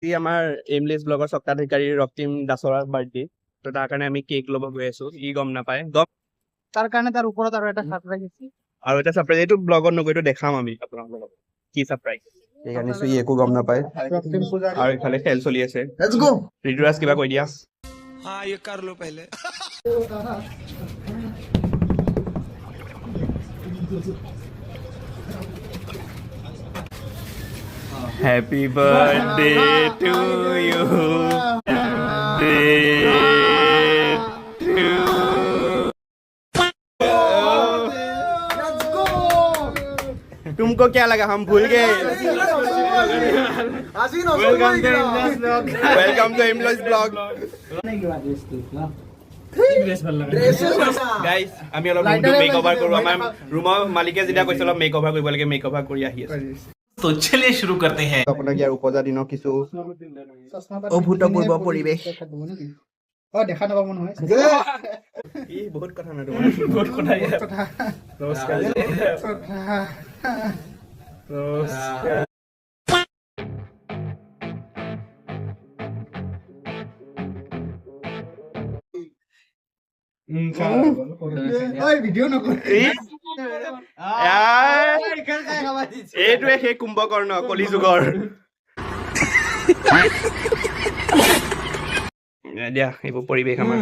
আমাৰ এমলেছ ব্লগৰ স্বত্বাধিকাৰী ৰক্তিম দাসৰ বাৰ্থডে তো তাৰ কাৰণে আমি কেক ল'ব গৈ আছো ই গম নাপায় তাৰ কাৰণে তাৰ ওপৰত আৰু এটা সাৰপ্ৰাইজ আছে আৰু এটা সাৰপ্ৰাইজ এইটো ব্লগত নগৈতো দেখাম আমি আপোনালোকক কি সাৰপ্ৰাইজ এই আনিছো ই একো গম নাপায় আৰু ইফালে খেল চলি আছে লেটস গো ঋতুৰাজ কিবা কৈ দিয়া हाँ ये कर लो पहले Happy birthday to you. तुमको क्या लगा हम भूल गए वेलकम टू इमलोस ब्लॉग গাইস আমি অলপ ৰুমটো মেকওভাৰ কৰো আমাৰ ৰুমৰ মালিকে যেতিয়া কৈছে অলপ মেকওভাৰ কৰিব লাগে মেকওভাৰ কৰি আহি আছে तो चलिए शुरू करते हैं আপোনাক ইয়াৰ উপজা দিনৰ কিছু অভূতপূৰ্ব পৰিৱেশ দেখা নাপাব নহয় ই বহুত কথা না তোমাৰ বহুত কথা নমস্কাৰ এইটোৱে সেই কুম্ভকৰ্ণ কলিযুগৰ দিয়া এইবোৰ পৰিৱেশ আমাৰ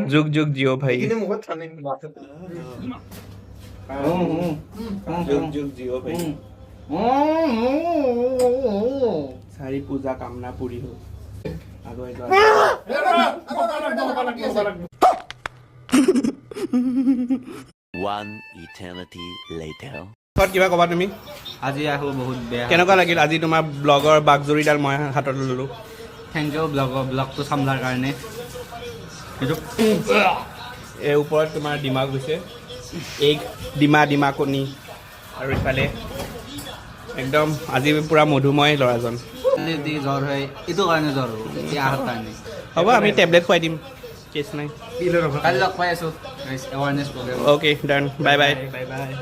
যুগ যুগ জিঅ' ভাই যুগ যুগ জিঅ' ভাই চাৰি পূজা কামনা পুৰি হ'ল আগুৱাই যোৱা One eternity later. কিবা ক'বা তুমি আজি আহো বহুত বেয়া কেনেকুৱা লাগিল আজি তোমাৰ ব্লগৰ বাগজৰিডাল মই হাতত ল'লো থেংক ইউ ব্লগটো চামলাৰ কাৰণে এইটো এই ওপৰত তোমাৰ ডিমা গৈছে এগ ডিমা কণী আৰু ইফালে একদম আজি পুৰা মধুময় ল'ৰাজন যদি জ্বৰ হয় এইটো কাৰণে জ্বৰ হ'ব এই আহাৰ কাৰণে হ'ব আমি টেবলেট খুৱাই দিম কেছ নাই কালি লগ পাই আছোঁ awareness programme okay done bye bye bye বাই